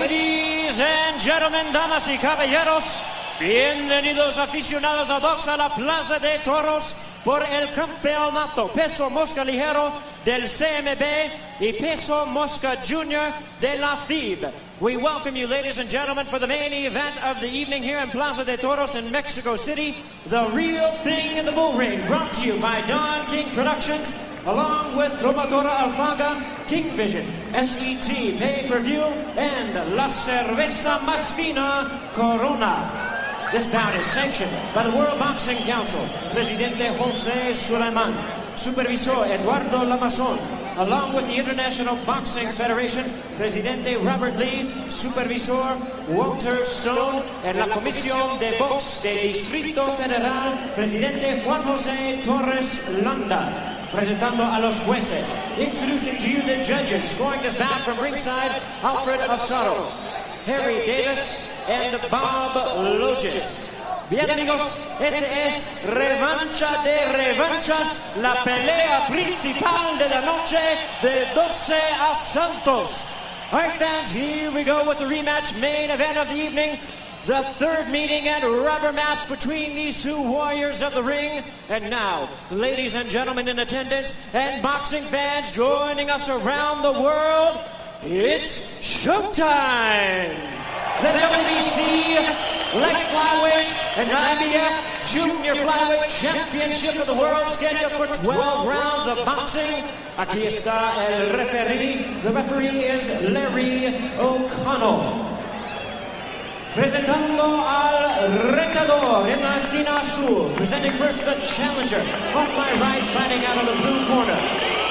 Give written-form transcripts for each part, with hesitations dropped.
Ladies and gentlemen, damas y caballeros, bienvenidos aficionados a box a la Plaza de Toros por el campeonato peso mosca ligero del CMB y peso mosca junior de la FIB. We welcome you, ladies and gentlemen, for the main event of the evening here in Plaza de Toros in Mexico City, The Real Thing in the Bull Ring, brought to you by Don King Productions, along with Promotora Alfaga, King Vision, SET Pay-Per-View, and La Cerveza Más Fina Corona. This bout is sanctioned by the World Boxing Council, Presidente Jose Suleiman, Supervisor Eduardo Lamazon, along with the International Boxing Federation, Presidente Robert Lee, Supervisor Walter Stone, and la Comisión de Box del Distrito Federal, Presidente Juan José Torres Landa. Presentando a los jueces, introducing to you the judges, scoring this bout from ringside, Alfred Asaro, Harry Davis, and Bob Logis. Bien amigos, este es Revancha de Revanchas, la pelea principal de la noche de 12 asaltos. Alright fans, here we go with the rematch main event of the evening. The third meeting and rubber match between these two warriors of the ring. And now, ladies and gentlemen in attendance and boxing fans joining us around the world, it's showtime! The WBC Light Flyweight and IBF Junior Flyweight Championship of the World, scheduled for 12 rounds of boxing. Aquí está el referee. The referee is Larry O'Connell. Presentando al retador in la esquina azul. Presenting first the challenger. On my right, fighting out of the blue corner.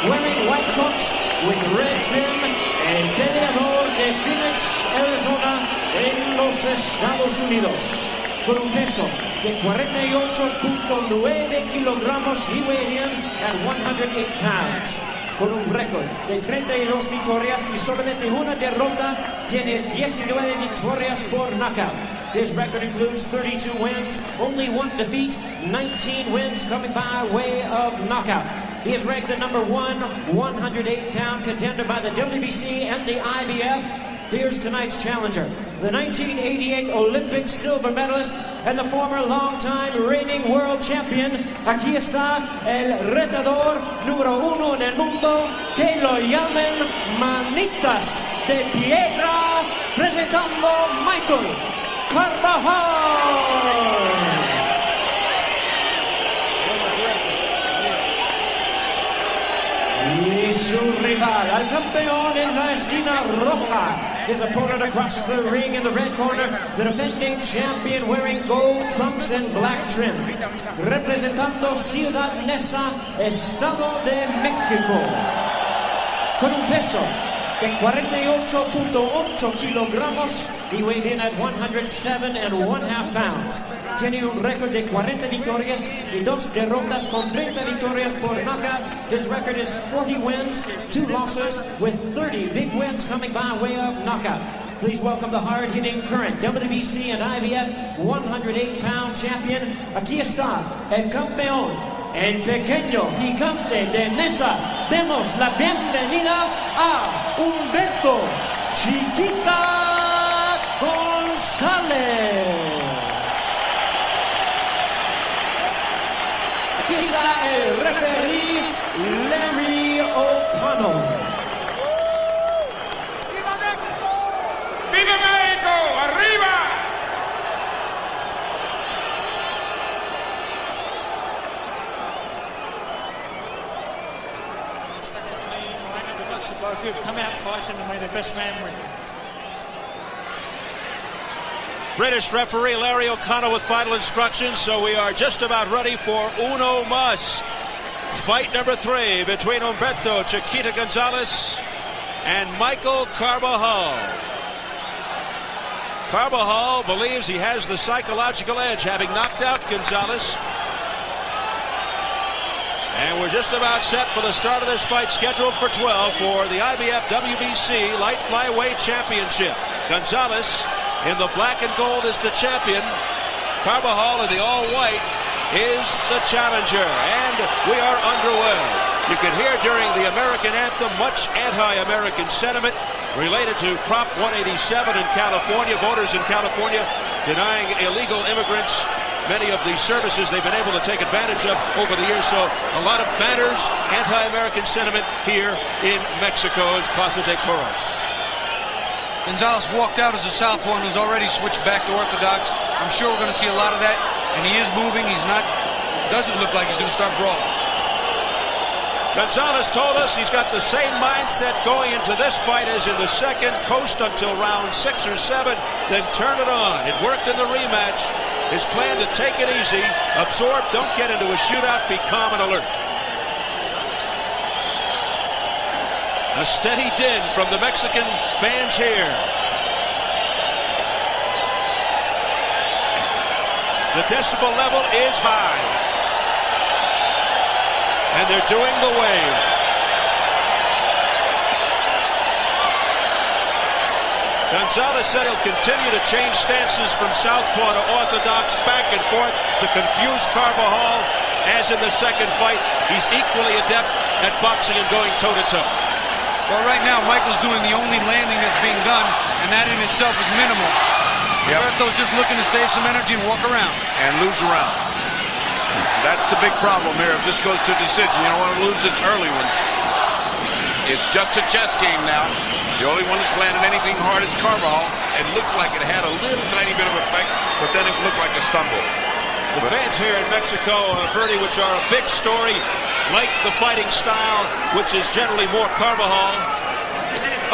Wearing white trunks with red trim. El peleador de Phoenix, Arizona, en los Estados Unidos. Con un peso de 48.9 kilogramos, he weighed in at 108 pounds. Con un récord de 32 victorias y solamente una derrota, tiene 19 victorias por knockout. His record includes 32 wins, only one defeat, 19 wins coming by way of knockout. He is ranked the number 1 108-pound contender by the WBC and the IBF. Here's tonight's challenger, the 1988 Olympic silver medalist and the former long-time reigning world champion. Aquí está el retador número 1 en el mundo, que lo llaman Manitas de Piedra, presentando Michael Carbajal. Y su rival, al campeón en la esquina roja. His opponent across the ring in the red corner, the defending champion wearing gold trunks and black trim. Representando Ciudad Neza, Estado de México. Con un peso de 48.8 kilogramos, he weighed in at 107.5 pounds. Tiene un récord de 40 victorias y 2 derrotas con 30 victorias por knockout. His record is 40 wins, 2 losses, with 30 big wins coming by way of knockout. Please welcome the hard-hitting current WBC and IBF 108-pound champion. Aquí está el campeón, el pequeño gigante de Neza. Demos la bienvenida a Humberto Chiquita Gonzalez. Aquí está el referee Larry O'Connell. ¡Viva México! ¡Viva México! ¡Arriba! Good luck to both of you. Come out fighting and may the best man win. British referee Larry O'Connell with final instructions, so we are just about ready for uno más. Fight number 3 between Humberto Chiquita Gonzalez and Michael Carbajal. Carbajal believes he has the psychological edge, having knocked out Gonzalez. And we're just about set for the start of this fight, scheduled for 12 for the IBF WBC Light Flyweight Championship. Gonzalez in the black and gold is the champion. Carbajal in the all-white is the challenger. And we are underway. You could hear during the American anthem much anti-American sentiment. related to Prop 187 in California. Voters in California denying illegal immigrants many of the services they've been able to take advantage of over the years. So a lot of banners, anti-American sentiment here in Mexico's Plaza de Toros. Gonzalez walked out as a southpaw and was already switched back to orthodox. I'm sure we're going to see a lot of that, and he is moving. He's not, doesn't look like he's going to start brawling. Gonzalez told us he's got the same mindset going into this fight as in the second. Coast until round 6 or 7, then turn it on. It worked in the rematch. His plan to take it easy, absorb, don't get into a shootout, be calm and alert. A steady din from the Mexican fans here. The decibel level is high. And they're doing the wave. Gonzalez said he'll continue to change stances from southpaw to orthodox, back and forth to confuse Carbajal. As in the second fight, he's equally adept at boxing and going toe-to-toe. Well, right now, Michael's doing the only landing that's being done, and that in itself is minimal. Humberto's just looking to save some energy and walk around. And lose around. That's the big problem here. If this goes to decision, you don't want to lose its early ones. It's just a chess game now. The only one that's landed anything hard is Carbajal. It looked like it had a little tiny bit of effect, but then it looked like a stumble. The fans here in Mexico, Ferdy, which are a big story, like the fighting style, which is generally more Carbajal.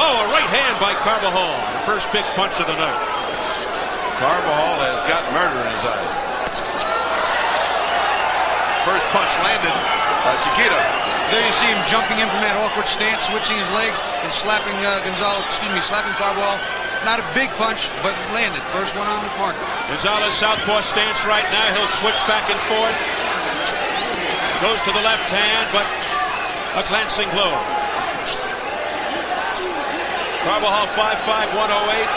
Oh, a right hand by Carbajal. The first big punch of the night. Carbajal has got murder in his eyes. First punch landed by Chiquita. There you see him jumping in from that awkward stance, switching his legs and slapping slapping Carbajal. Not a big punch, but landed. First one on the marker. Gonzalez southpaw stance right now. He'll switch back and forth. Goes to the left hand, but a glancing blow. Carbajal 5'5", 108.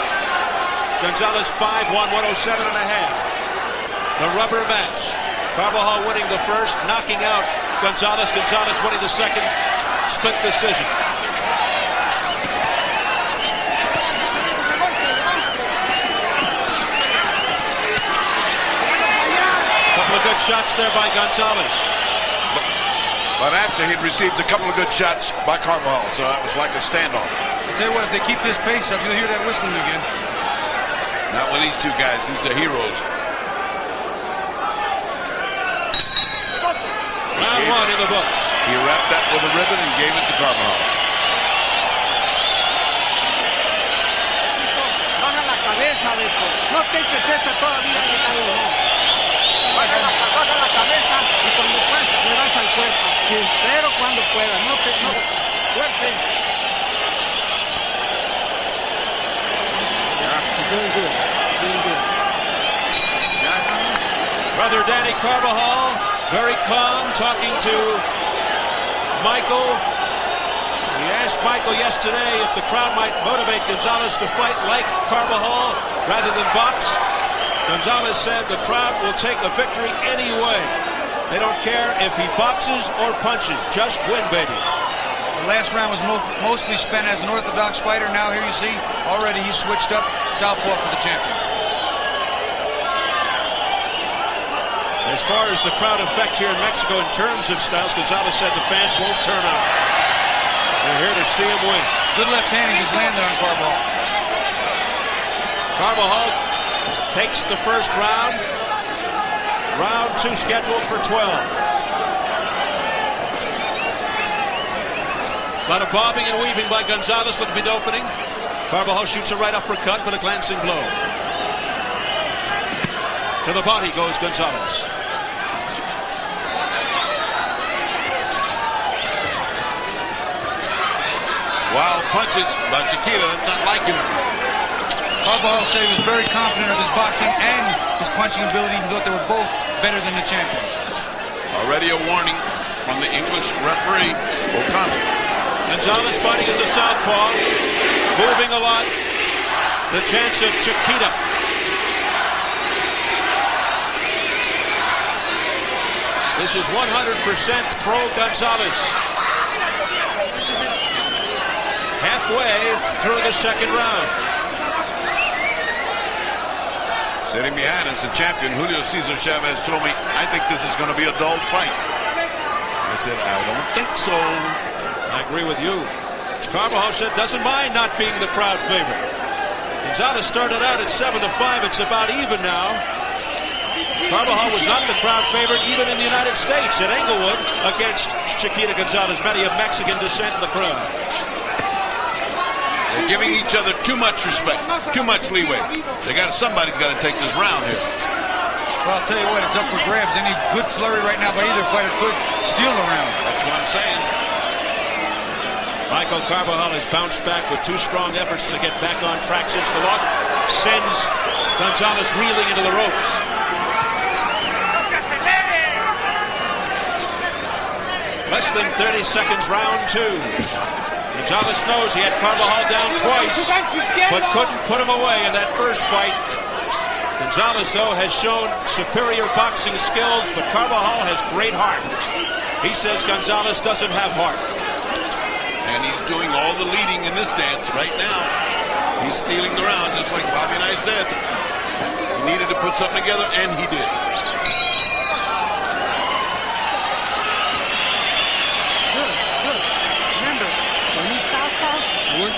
Gonzalez 5'1", 107 and a half. The rubber match. Carbajal winning the first, knocking out Gonzalez. Gonzalez winning the second. Split decision. Couple of good shots there by Gonzalez. But after he'd received a couple of good shots by Carbajal, so that was like a standoff. I'll tell you what, if they keep this pace up, you'll hear that whistling again. Not with these two guys. These are heroes. Round one in the books. He wrapped that with a ribbon and gave it to Carbajal. Baja la cabeza, Beto. No te eches esta todavía, baja la cabeza y cuando puedas le das al cuerpo. Sí, pero cuando puedas. No. Fuerte. Doing good. Brother Danny Carbajal, very calm, talking to Michael. He asked Michael yesterday if the crowd might motivate Gonzalez to fight like Carbajal rather than box. Gonzalez said the crowd will take a victory anyway. They don't care if he boxes or punches. Just win, baby. The last round was mostly spent as an orthodox fighter. Now here you see, already he's switched up southpaw for the champion. As far as the crowd effect here in Mexico in terms of styles, Gonzalez said the fans won't turn on. They're here to see him win. Good left hand, he just landed on Carbajal. Carbajal takes the first round. Round 2 scheduled for 12. A lot of bobbing and weaving by Gonzalez. Look at the opening. Carbajal shoots a right uppercut, but a glancing blow. To the body goes Gonzalez. Wild punches by Chiquita. That's not like him. Carbajal said he was very confident of his boxing and his punching ability. He thought they were both better than the champions. Already a warning from the English referee, O'Connor. Gonzalez fighting as a southpaw, moving a lot. The chance of Chiquita. This is 100% pro Gonzalez. halfway through the second round. Sitting behind us, the champion, Julio Cesar Chavez, told me, I think this is going to be a dull fight. I said, I don't think so. I agree with you. Carbajal said doesn't mind not being the crowd favorite. Gonzalez started out at 7-5. It's about even now. Carbajal was not the crowd favorite even in the United States at Englewood against Chiquita Gonzalez, many of Mexican descent in the crowd. They're giving each other too much respect, too much leeway. Somebody's got to take this round here. Well, I'll tell you what, it's up for grabs. Any good flurry right now by either fighter could steal the round. That's what I'm saying. Michael Carbajal has bounced back with 2 strong efforts to get back on track since the loss. Sends Gonzalez reeling into the ropes. Less than 30 seconds, round 2. Gonzalez knows he had Carbajal down twice, but couldn't put him away in that first fight. Gonzalez, though, has shown superior boxing skills, but Carbajal has great heart. He says Gonzalez doesn't have heart. And he's doing all the leading in this dance right now. He's stealing the round, just like Bobby and I said. He needed to put something together, and he did.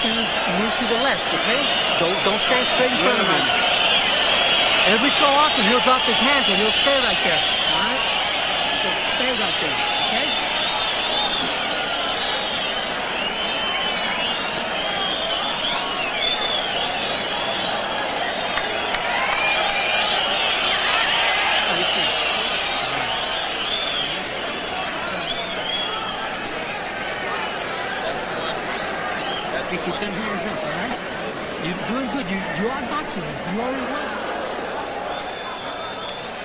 Move to the left, okay? Don't stand straight in front of him. Every so often he'll drop his hands and he'll stay right there. All right? So stay right there, okay? Keep them hands up, all right? You're doing good. You are boxing. You already won.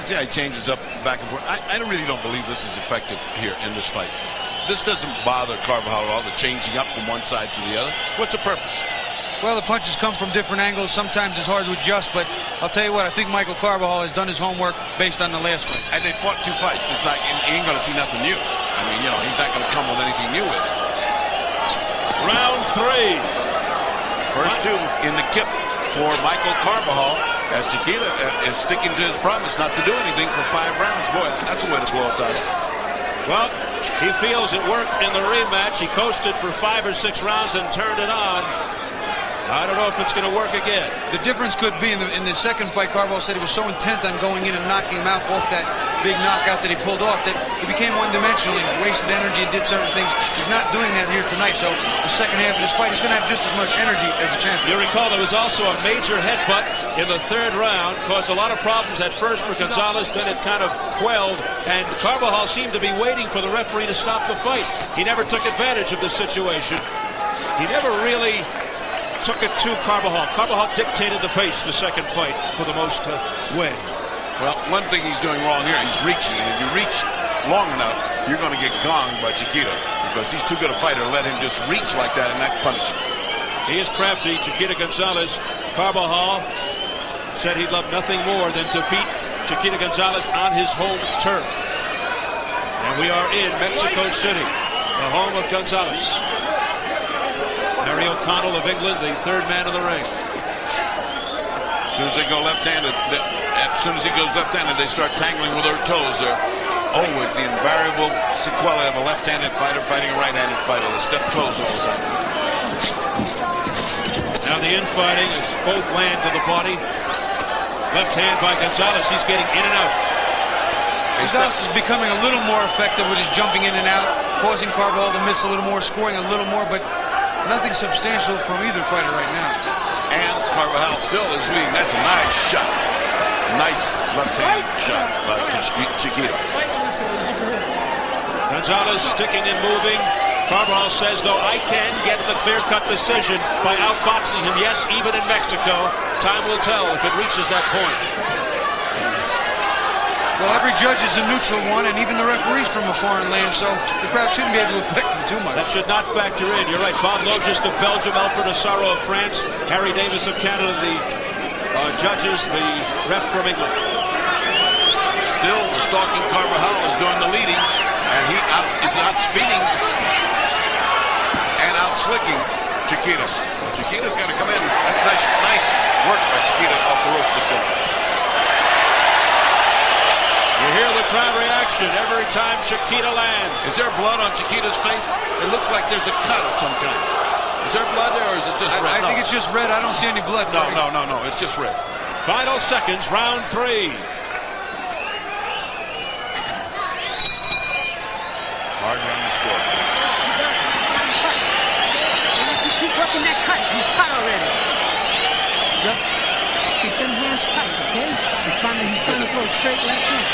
See how he changes up back and forth. I really don't believe this is effective here in this fight. This doesn't bother Carbajal at all, the changing up from one side to the other. What's the purpose? Well, the punches come from different angles. Sometimes it's hard to adjust, but I'll tell you what, I think Michael Carbajal has done his homework based on the last fight. And they fought 2 fights. It's like he ain't going to see nothing new. I mean, he's not going to come with anything new with it. Round 3. First 2 in the kip for Michael Carbajal, as Chiquita is sticking to his promise not to do anything for 5 rounds. Boy, that's the way to blow it out. Well, he feels it worked in the rematch. He coasted for 5 or 6 rounds and turned it on. I don't know if it's going to work again. The difference could be in the second fight, Carbajal said he was so intent on going in and knocking him out off that big knockout that he pulled off that he became one-dimensional. He wasted energy and did certain things. He's not doing that here tonight, so the second half of this fight, he's going to have just as much energy as the champion. You recall there was also a major headbutt in the 3rd round, caused a lot of problems at first for Gonzalez, then it kind of quelled, and Carbajal seemed to be waiting for the referee to stop the fight. He never took advantage of the situation. He never really took it to Carbajal. Carbajal dictated the pace the second fight for the most way. Well, one thing he's doing wrong here, he's reaching. And if you reach long enough, you're going to get gonged by Chiquita because he's too good a fighter to let him just reach like that and not punish him. He is crafty, Chiquita Gonzalez. Carbajal said he'd love nothing more than to beat Chiquita Gonzalez on his home turf. And we are in Mexico City, the home of Gonzalez. Harry O'Connell of England, the 3rd man in the ring. As soon as they go left-handed, as soon as he goes left-handed, they start tangling with their toes. They're always the invariable sequelae of a left-handed fighter fighting a right-handed fighter. They step toes over time. Now the infighting is both land to the body. Left hand by Gonzalez. He's getting in and out. Gonzalez is becoming a little more effective with his jumping in and out, causing Carbajal to miss a little more, scoring a little more, but nothing substantial from either fighter right now. And Carbajal still is leading. That's a nice shot. Nice left-hand shot by Chiquita. Gonzalez sticking and moving. Carbajal says, though, I can get the clear-cut decision by outboxing him. Yes, even in Mexico. Time will tell if it reaches that point. Well, every judge is a neutral one, and even the referee's from a foreign land, so the crowd shouldn't be able to affect them too much. That should not factor in. You're right. Bob Logis of Belgium, Alfred Asaro of France, Harry Davis of Canada, the judges, the ref from England. Still, the stalking Carbajal is doing the leading, and he is outspeeding and outslicking Chiquita. Chiquita's got to come in. That's nice work by Chiquita off the ropes system. You hear the crowd reaction every time Chiquita lands. Is there blood on Chiquita's face? It looks like there's a cut of some kind. Is there blood there, or is it just red? I think it's just red. I don't see any blood. No. It's just red. Final seconds, round 3. Hard run to score. Keep working that cut. He's cut already. Just keep them hands tight, okay? He's trying to go straight left hand.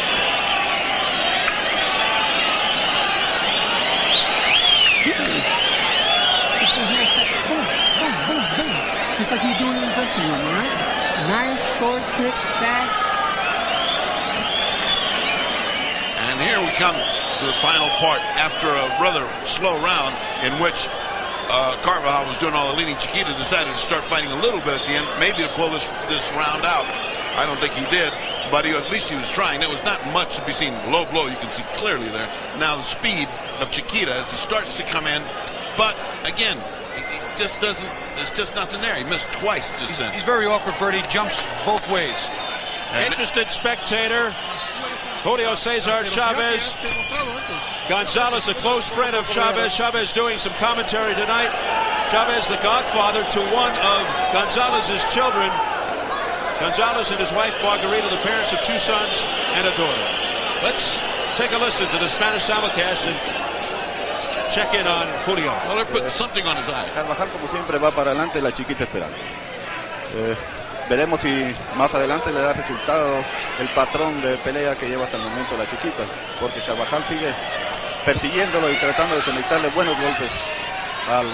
Keep them hands tight. Boom, boom, boom, boom. Just like you're doing in the dressing room, all right? Nice short kicks, fast. And here we come to the final part after a rather slow round in which Carbajal was doing all the leading. Chiquita decided to start fighting a little bit at the end, maybe to pull this round out. I don't think he did, but at least he was trying. There was not much to be seen. Low blow, you can see clearly there. Now the speed of Chiquita as he starts to come in, but again, it just doesn't. There's just nothing there. He missed twice just then. He's very awkward, Fred. He jumps both ways. Interested spectator, Julio Cesar Chavez. Gonzalez, a close friend of Chavez. Chavez doing some commentary tonight. Chavez, the godfather to one of Gonzalez's children. Gonzalez and his wife Margarita, the parents of 2 sons and a daughter. Let's take a listen to the Spanish simulcast and check in on Julio. Well, they're putting something on his eye. Carbajal, como siempre, va para adelante, la Chiquita esperando. Veremos si más adelante le da resultado el patrón de pelea que lleva hasta el momento la Chiquita, porque Carbajal sigue persiguiéndolo y tratando de conectarle buenos golpes al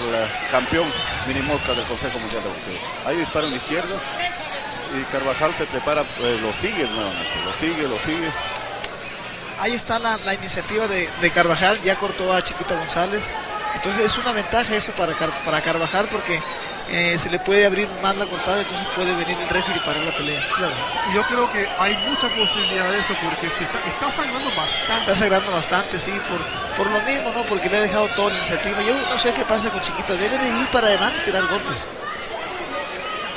campeón mini mosca del Consejo Mundial de Boxeo. Ahí dispara en la izquierda y Carbajal se prepara, lo sigue nuevamente, lo sigue. Ahí está la iniciativa de Carbajal, ya cortó a Chiquita González. Entonces es una ventaja eso para Carbajal, porque se le puede abrir más la cortada, entonces puede venir el referee para la pelea. Claro. Y yo creo que hay mucha posibilidad de eso, porque está sangrando bastante. Está sangrando bastante, sí, por lo mismo, ¿no? Porque le ha dejado toda la iniciativa. Yo no sé qué pasa con Chiquita, debe de ir para adelante y tirar golpes.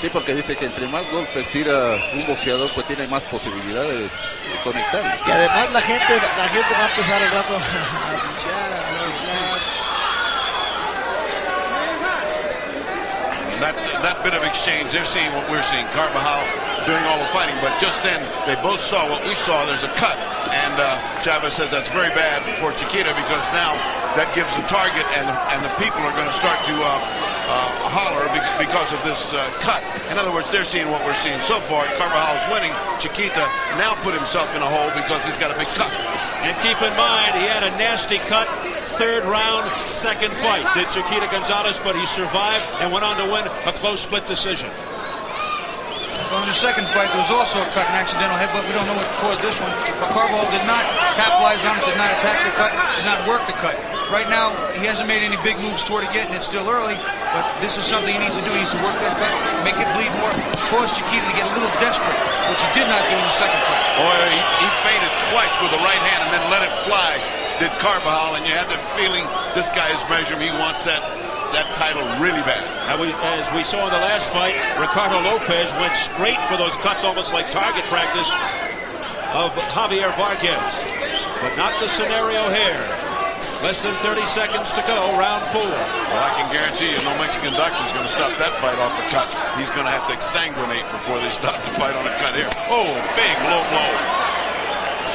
Sí, porque dice que entre más golpes tira un boxeador, pues tiene más posibilidad de conectar. Y además la gente va a empezar al rato a luchar, a That bit of exchange, they're seeing what we're seeing. Carbajal doing all the fighting, but just then they both saw what we saw. There's a cut, and Chavez says that's very bad for Chiquita, because now that gives the target, and the people are going to start to holler because of this cut. In other words, they're seeing what we're seeing so far. Carbajal is winning. Chiquita now put himself in a hole because he's got a big cut. And keep in mind, he had a nasty cut. 3rd round, 2nd fight. Did Chiquita Gonzalez, but he survived and went on to win a close split decision. Well, in the 2nd fight, there was also a cut, an accidental headbutt. We don't know what caused this one. But Carbajal did not capitalize on it, did not attack the cut, did not work the cut. Right now, he hasn't made any big moves toward it yet, and it's still early. But this is something he needs to do. He needs to work that cut, make it bleed more, cause Chiquita to get a little desperate, which he did not do in the 2nd fight. Boy, he feinted twice with the right hand and then let it fly. Did Carbajal, and you had the feeling this guy is measuring. He wants that title really bad. As we saw in the last fight, Ricardo Lopez went straight for those cuts, almost like target practice of Javier Vargas. But not the scenario here. Less than 30 seconds to go, round 4. Well, I can guarantee you no Mexican doctor is going to stop that fight off a cut. He's going to have to exsanguinate before they stop the fight on a cut here. Oh, big low blow.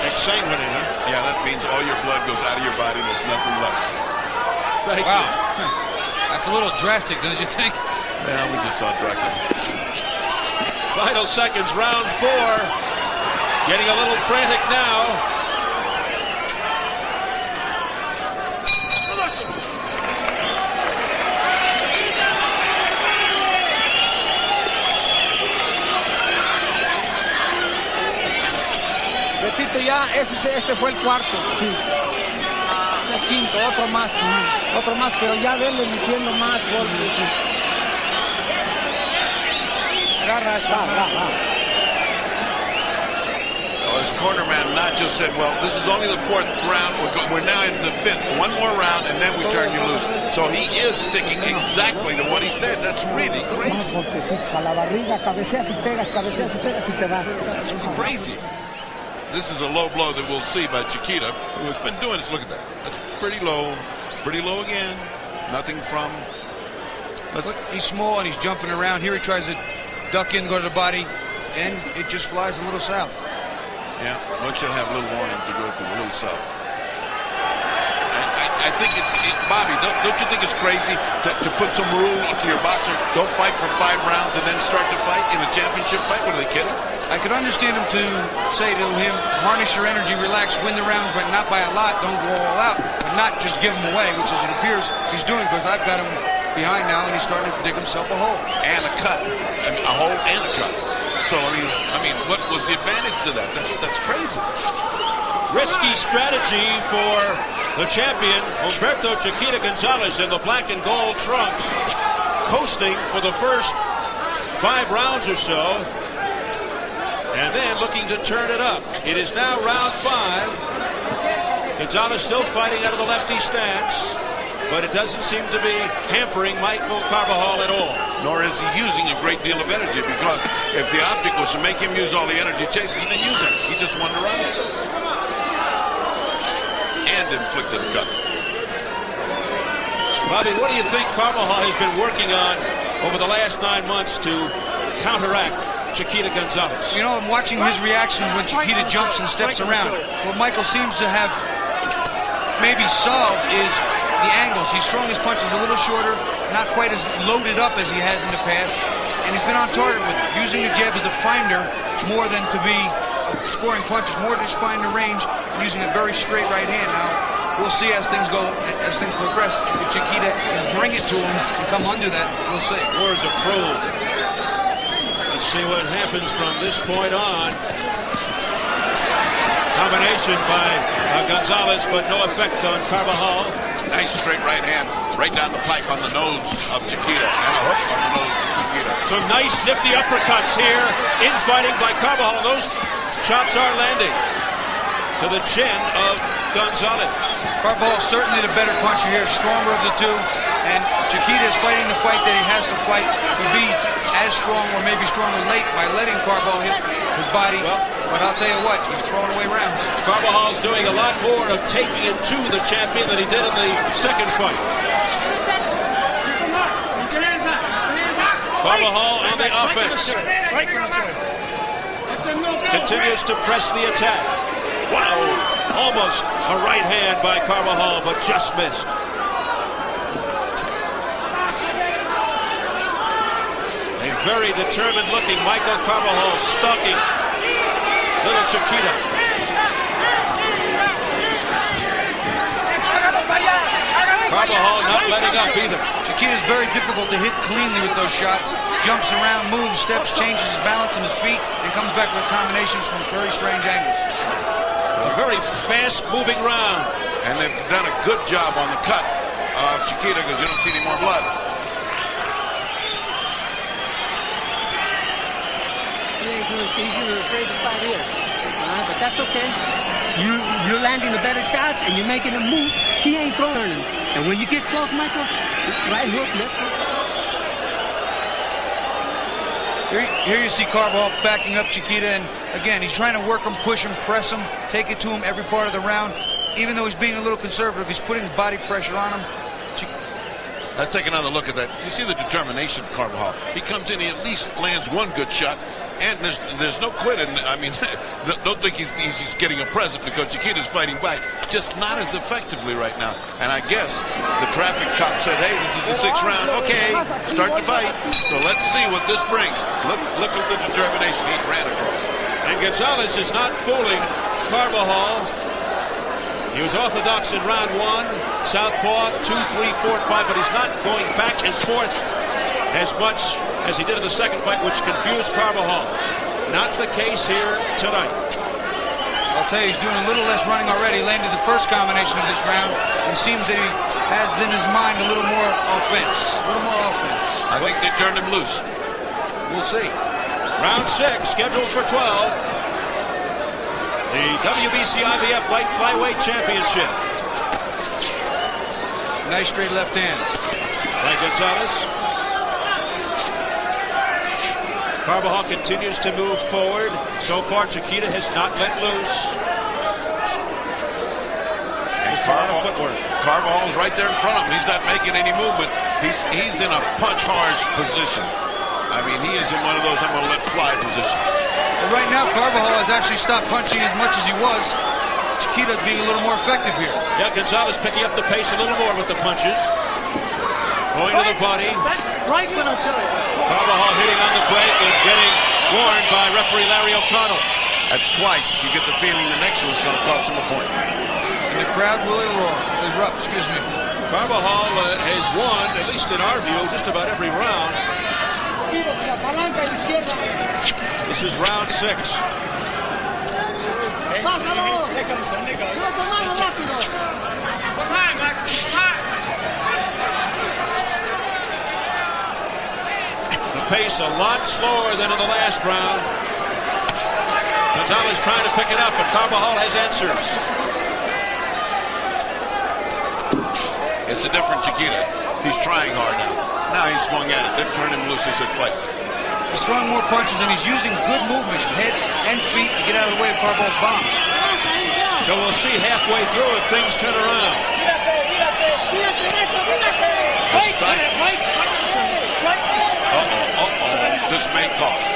Exsanguinate, huh? Yeah, that means all your blood goes out of your body and there's nothing left. Thank wow. you. That's a little drastic, don't you think? Yeah, we just saw Dracula. Final seconds, round 4. Getting a little frantic now. Repito, ya este fue el 4. Sí. El 5, otro más, pero ya vele metiendo más golpes. Agarra esta, Well, as cornerman Nacho said, well, this is only the 4th round. We're now in the 5th. One more round, and then we turn you loose. So he is sticking exactly to what he said. That's really crazy. That's crazy. This is a low blow that we'll see by Chiquita, who has been doing this. Look at that. That's pretty low. Pretty low again. Nothing from... Look, he's small and he's jumping around. Here he tries to duck in, go to the body, and it just flies a little south. Yeah, one should have a little warning to go to a little south. I think Bobby, don't you think it's crazy to put some rule to your boxer? Don't fight for 5 rounds and then start to fight in a championship fight? What, are they kidding? I could understand him to say to him, harness your energy, relax, win the rounds, but not by a lot. Don't go all out, but not just give him away, which is it appears he's doing, because I've got him behind now and he's starting to dig himself a hole. And a cut. A hole and a cut. So, I mean, what was the advantage to that? That's crazy. Risky strategy for the champion, Humberto Chiquita Gonzalez, in the black and gold trunks, coasting for the first 5 rounds or so, and then looking to turn it up. It is now round 5. Gonzalez still fighting out of the lefty stance, but it doesn't seem to be hampering Michael Carbajal at all. Nor is he using a great deal of energy, because if the object was to make him use all the energy chasing, he didn't use it. He just won the rounds. And inflicted a cut. Bobby, what do you think Carbajal has been working on over the last 9 months to counteract Chiquita Gonzalez? You know, I'm watching his reaction when Chiquita jumps and steps around. What Michael seems to have maybe solved is the angles. He's throwing his punches a little shorter, not quite as loaded up as he has in the past, and he's been on target with it, using the jab as a finder more than to be scoring punches, more to just find the range, and using a very straight right hand. Now, we'll see as things go, as things progress. If Chiquita can bring it to him and come under that, we'll see. Wars a probe. Let's see what happens from this point on. Combination by Gonzalez, but no effect on Carbajal. Nice straight right hand, right down the pipe on the nose of Chiquita, and a hook on the nose of Chiquita. Some nice nifty uppercuts here, infighting by Carbajal. Those shots are landing to the chin of Gonzalez. Carbajal certainly the better puncher here, stronger of the two, and Chiquita is fighting the fight that he has to fight to be as strong or maybe stronger late by letting Carbajal hit his body. But I'll tell you what, he's throwing away rounds. Carbajal's doing a lot more of taking it to the champion than he did in the second fight. Carbajal on the offense. Continues to press the attack. Wow, almost a right hand by Carbajal, but just missed. A very determined looking Michael Carbajal stalking little Chiquita. Carbajal not letting up either. Chiquita's very difficult to hit cleanly with those shots. Jumps around, moves, steps, changes his balance on his feet, and comes back with combinations from very strange angles. A very fast-moving round. And they've done a good job on the cut of Chiquita, because you don't see any more blood. It's easier afraid to fight here. But that's okay. You're landing the better shots and you're making him move. He ain't throwing him. And when you get close, Michael, right hook, left hook. Here you see Carbajal backing up Chiquita, and again, he's trying to work him, push him, press him, take it to him every part of the round. Even though he's being a little conservative, he's putting body pressure on him. Let's take another look at that. You see the determination of Carbajal. He comes in, he at least lands one good shot, and there's no quitting. I mean, don't think he's getting a present, because Chiquita's fighting back, just not as effectively right now. And I guess the traffic cop said, hey, this is the 6th round. Okay, start the fight. So let's see what this brings. Look at the determination he ran across. And Gonzalez is not fooling Carbajal. He was orthodox in round 1, southpaw, 2, 3, 4, 5, but he's not going back and forth as much as he did in the second fight, which confused Carbajal. Not the case here tonight. I'll tell you, he's doing a little less running already. Landed the first combination of this round. It seems that he has in his mind a little more offense. I think they turned him loose. We'll see. Round 6, scheduled for 12. the WBC IBF Light Flyweight Championship. Nice straight left hand. By Gonzalez. Carbajal continues to move forward. So far, Chiquita has not let loose. Carvajal's right there in front of him. He's not making any movement. He's in a punch-hard position. I mean, he is in one of those I'm going to let fly positions. And right now, Carbajal has actually stopped punching as much as he was. Chiquita's being a little more effective here. Yeah, Gonzalez picking up the pace a little more with the punches. Going to the body. Right when I tell you. Carbajal hitting on the break and getting warned by referee Larry O'Connell. That's twice. You get the feeling the next one's going to cost him a point. And the crowd will erupt, excuse me. Carbajal has won, at least in our view, just about every round. This is round 6. The pace a lot slower than in the last round. Gonzalez trying to pick it up, but Carbajal has answers. It's a different Chiquita. He's trying hard now. Now he's going at it. They've turned him loose. They said fight. He's throwing more punches, and he's using good movement, head and feet, to get out of the way of Carbajal's bombs. So we'll see halfway through if things turn around. This may cost.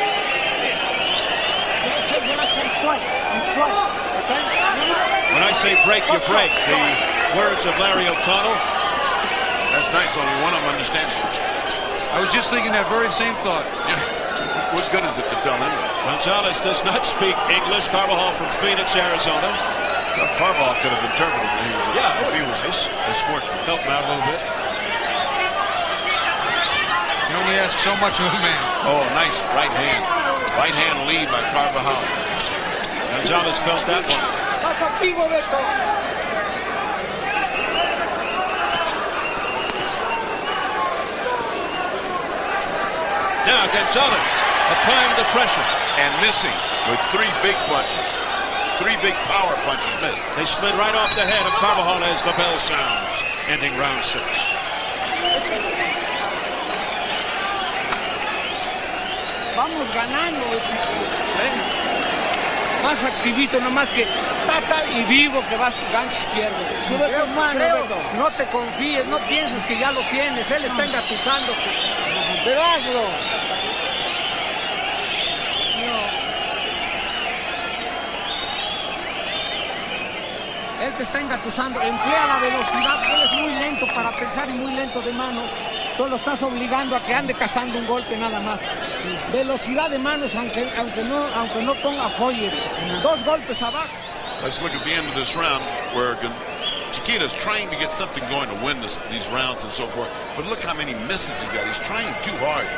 When I say break, you break. The words of Larry O'Connell. That's nice. Only one of them understands it. I was just thinking that very same thought. Yeah. What good is it to tell him? Gonzalez does not speak English. Carbajal from Phoenix, Arizona. Well, Carbajal could have interpreted when he was if he was a sportsman. Help him out a little bit. You only ask so much of a man. Oh, nice right hand. Right hand lead by Carbajal. Gonzalez felt that one. Now Gonzalez applying the pressure. And missing with 3 big punches. 3 big power punches missed. They slid right off the head of Carbajal as the bell sounds, ending round 6. Vamos ganando. Más activito, nomás que tata y vivo que vas gancho izquierdo. Sube tus manos, no te confíes, no pienses que ya lo tienes. Él está engatusándote. Pero hazlo. Él te está engatusando, emplea la velocidad, él es muy lento para pensar y muy lento de manos. Tú lo estás obligando a que ande cazando un golpe nada más. Velocidad de manos, aunque no ponga joyas. 2 golpes abajo. Let's look at the end of this round where Chiquita's trying to get something going to win these rounds and so forth. But look how many misses he got. He's trying too hard.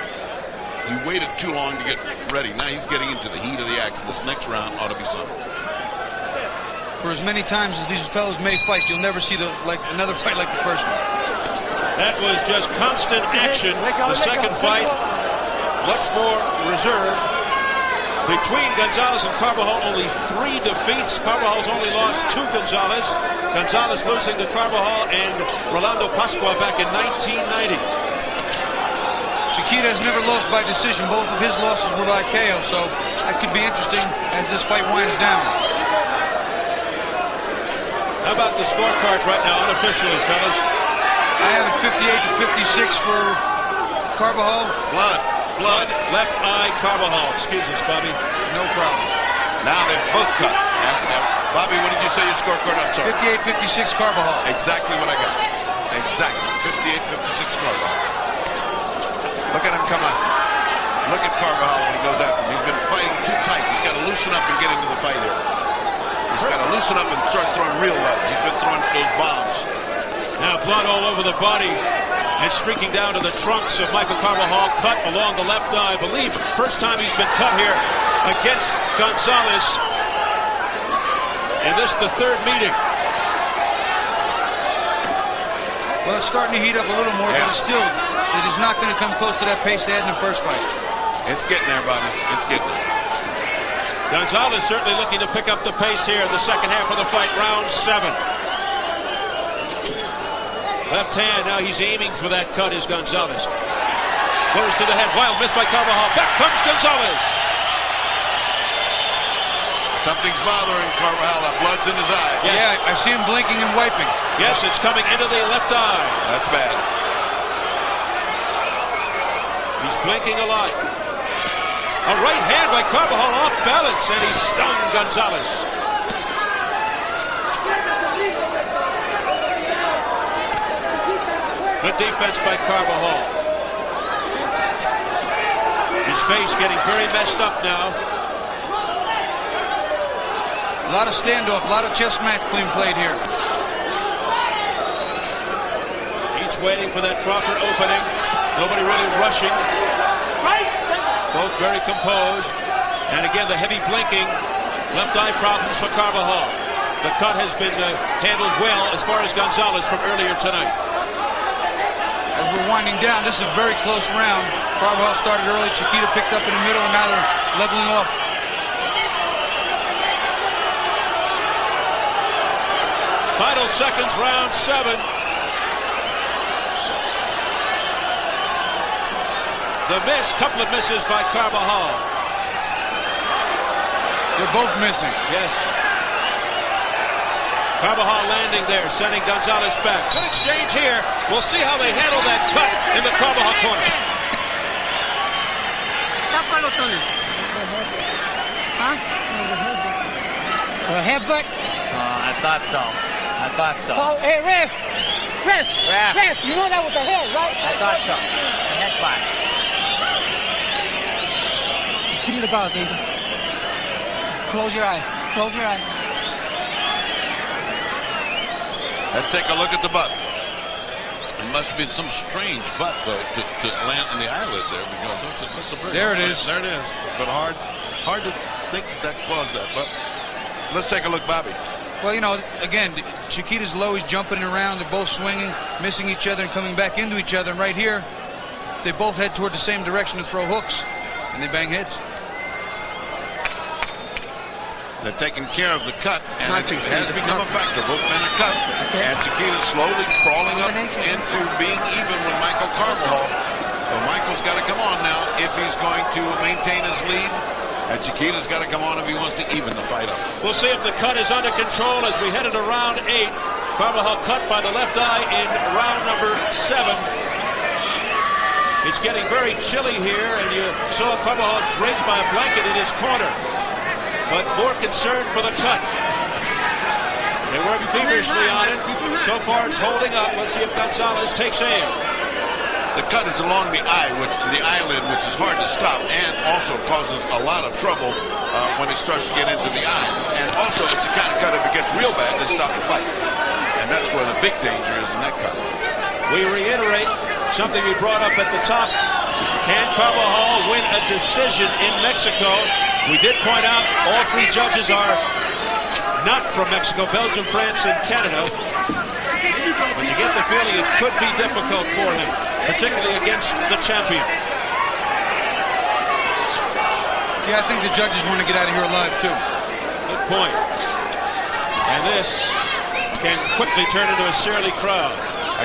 He waited too long to get ready. Now he's getting into the heat of the action. This next round ought to be something. For as many times as these fellows may fight, you'll never see another fight like the first one. That was just constant action. The second fight, much more reserved. Between Gonzalez and Carbajal, only 3 defeats. Carvajal's only lost to Gonzalez. Gonzalez losing to Carbajal and Rolando Pascua back in 1990. Chiquita has never lost by decision. Both of his losses were by KO, so that could be interesting as this fight winds down. How about the scorecards right now, unofficially, fellas? I have it 58-56 for Carbajal. Blood. Left eye, Carbajal. Excuse us, Bobby. No problem. Now they're both cut. Bobby, what did you say your scorecard? I'm sorry. 58-56 Carbajal. Exactly what I got. Exactly. 58-56 Carbajal. Look at him come out. Look at Carbajal when he goes after him. He's been fighting too tight. He's got to loosen up and get into the fight here. He's got to loosen up and start throwing real love. He's been throwing those bombs. Now blood all over the body and streaking down to the trunks of Michael Carbajal, cut along the left eye. I believe first time he's been cut here against Gonzalez. And this is the 3rd meeting. Well, it's starting to heat up a little more, but it is not going to come close to that pace they had in the first fight. It's getting there, Bobby. It's getting there. Gonzalez certainly looking to pick up the pace here in the second half of the fight, round 7. Left hand, now he's aiming for that cut, is Gonzalez. Goes to the head, wild miss by Carbajal. Back comes Gonzalez. Something's bothering Carbajal. That blood's in his eye. Yes. Yeah, I see him blinking and wiping. Yes, it's coming into the left eye. That's bad. He's blinking a lot. A right hand by Carbajal off balance, and he stung Gonzalez. Good defense by Carbajal. His face getting very messed up now. A lot of standoff, a lot of chess match being played here. Each waiting for that proper opening. Nobody really rushing. Both very composed. And again, the heavy blinking. Left eye problems for Carbajal. The cut has been handled well as far as Gonzalez from earlier tonight. As we're winding down, this is a very close round. Carbajal started early, Chiquita picked up in the middle, and now they're leveling off. Final seconds, round 7. The miss, couple of misses by Carbajal. They're both missing. Yes. Carbajal landing there, sending Gonzalez back. Good exchange here. We'll see how they handle that cut in the Carbajal corner. A headbutt? I thought so. I thought so. Oh, hey, ref! You know that was the head, right? I thought so. A headbutt. Give me the gauze, Angel. Close your eye. Close your eye. Let's take a look at the butt. It must have been some strange butt, though, to land in the eyelid there, because that's a very there it is. There it is. But hard to think that caused that. But let's take a look, Bobby. Well, you know, again, Chiquita's low, he's jumping around, they're both swinging, missing each other and coming back into each other. And right here, they both head toward the same direction to throw hooks, and they bang heads. They've taken care of the cut, and it has become a factor. Both men are cut, and Chiquita's slowly crawling up into being even with Michael Carbajal. So Michael's got to come on now if he's going to maintain his lead, and Chiquita's got to come on if he wants to even the fight up. We'll see if the cut is under control as we head into round 8. Carbajal cut by the left eye in round number 7. It's getting very chilly here, and you saw Carbajal draped by a blanket in his corner, but more concerned for the cut. They work feverishly on it. So far it's holding up. Let's see if Gonzalez takes aim. The cut is along the eye, the eyelid, which is hard to stop, and also causes a lot of trouble when it starts to get into the eye. And also, it's the kind of cut, if it gets real bad, they stop the fight. And that's where the big danger is in that cut. We reiterate something we brought up at the top. Can Carbajal win a decision in Mexico? We did point out all 3 judges are not from Mexico, Belgium, France, and Canada. But you get the feeling it could be difficult for him, particularly against the champion. Yeah, I think the judges want to get out of here alive, too. Good point. And this can quickly turn into a surly crowd.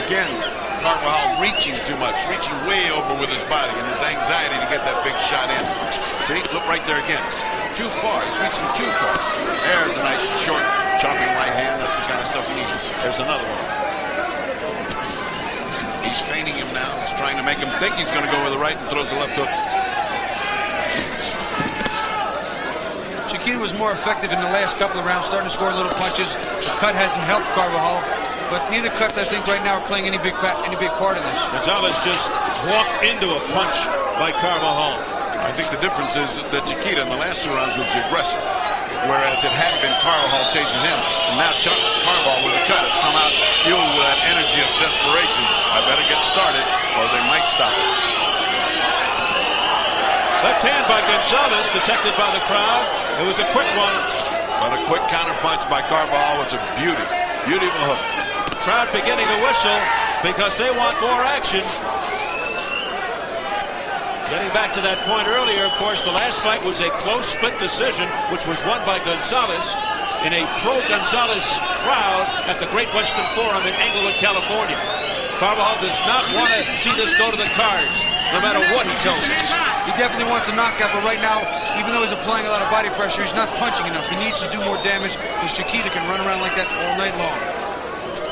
Again, Carbajal reaching too much, reaching way over with his body, and his anxiety to get that big shot in. See, look right there again. Too far, he's reaching too far. There's a nice, short, chopping right hand. That's the kind of stuff he needs. There's another one. He's feigning him now. He's trying to make him think he's going to go with the right and throws the left hook. Chiquita was more effective in the last couple of rounds, starting to score little punches. The cut hasn't helped Carbajal, but neither cuts, I think, right now are playing any big part in this. Gonzalez just walked into a punch by Carbajal. I think the difference is that Chiquita in the last 2 rounds was the aggressor, whereas it had been Carbajal chasing him. And now Carbajal with a cut has come out fueled with that energy of desperation. I better get started or they might stop it. Left hand by Gonzalez, protected by the crowd. It was a quick one. But a quick counter punch by Carbajal was a beauty. Beauty of a hook. Crowd beginning to whistle because they want more action. Getting back to that point earlier, of course, the last fight was a close split decision, which was won by Gonzalez in a pro-Gonzalez crowd at the Great Western Forum in Englewood, California. Carbajal does not want to see this go to the cards, no matter what he tells us. He definitely wants a knockout, but right now, even though he's applying a lot of body pressure, he's not punching enough. He needs to do more damage because Chiquita can run around like that all night long.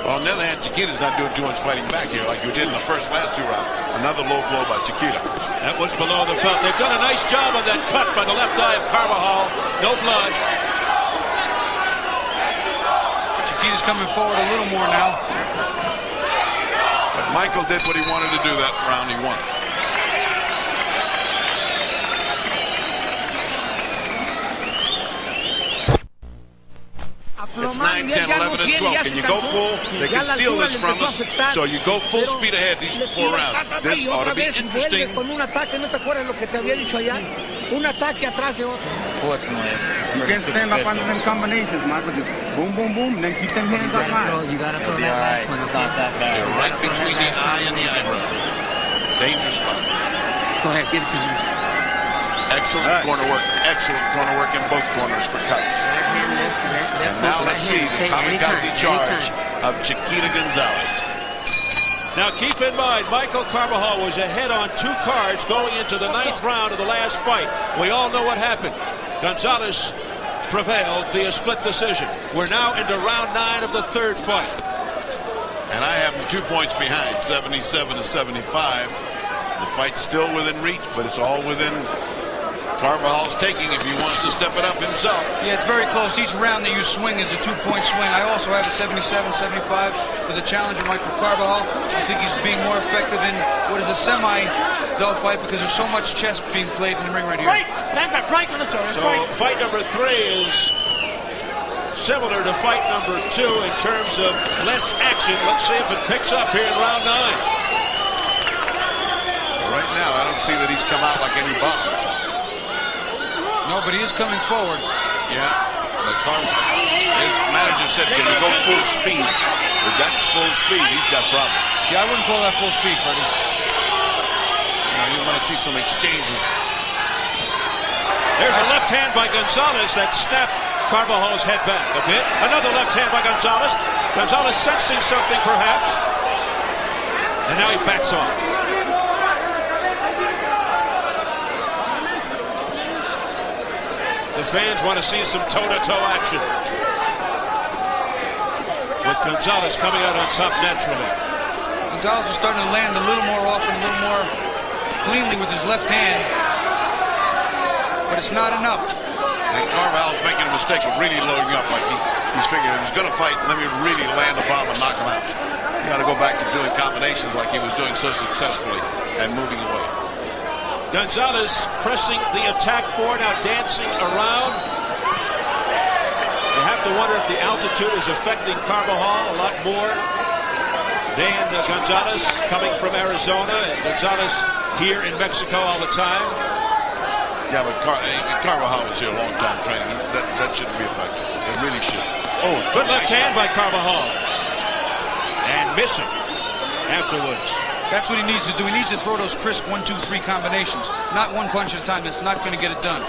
Well, on the other hand, Chiquita's not doing too much fighting back here like you did in the last 2 rounds. Another low blow by Chiquita. That was below the belt. They've done a nice job on that cut by the left eye of Carbajal. No blood. Chiquita's coming forward a little more now. But Michael did what he wanted to do that round. He won. It's 9, 10, 11, and 12. Can you go full? They can steal this from us. So you go full speed ahead these 4 rounds. This ought to be interesting. Un ataque atrás de otro. You can stand up under them combinations, Michael. Just boom, boom, boom, then keep them hands up high. You gotta throw that last one. It's not that bad. You're right between the eye and the eyebrow. Dangerous spot. Go ahead, give it to me. Excellent corner work. Excellent corner work in both corners for cuts. And now let's see the kamikaze charge of Chiquita Gonzalez. Now keep in mind, Michael Carbajal was ahead on 2 cards going into the 9th round of the last fight. We all know what happened. Gonzalez prevailed via split decision. We're now into round 9 of the 3rd fight. And I have him 2 points behind, 77 to 75. The fight's still within reach, but it's all within Carvajal's taking if he wants to step it up himself. Yeah, it's very close. Each round that you swing is a 2-point swing. I also have a 77-75 for the challenger, Michael Carbajal. I think he's being more effective in what is a semi-dull fight because there's so much chess being played in the ring right here. Right, stand back, right on the side. So fight number 3 is similar to fight number 2 in terms of less action. Let's see if it picks up here in round 9. Right now, I don't see that he's come out like any bomb. No, but he is coming forward. Yeah, that's hard. His manager said, can you go full speed? If that's full speed, he's got problems. Yeah, I wouldn't call that full speed, buddy. You want to see some exchanges. There's a left hand by Gonzalez that snapped Carvajal's head back a bit. Another left hand by Gonzalez. Gonzalez sensing something, perhaps. And now he backs off. The fans want to see some toe-to-toe action. With Gonzalez coming out on top naturally. Gonzalez is starting to land a little more often, a little more cleanly with his left hand. But it's not enough. And Carvajal's making a mistake of really loading up. Like he's figuring if he's going to fight, let me really land a bomb and knock him out. You got to go back to doing combinations like he was doing so successfully and moving away. Gonzalez pressing the attack board, now dancing around. You have to wonder if the altitude is affecting Carbajal a lot more than Gonzalez coming from Arizona, and Gonzalez here in Mexico all the time. Yeah, but Carbajal was here a long time training. That shouldn't be effective. It really should. Oh, good left hand by Carbajal. And missing afterwards. That's what he needs to do. He needs to throw those crisp 1-2-3 combinations. Not one punch at a time. That's not going to get it done.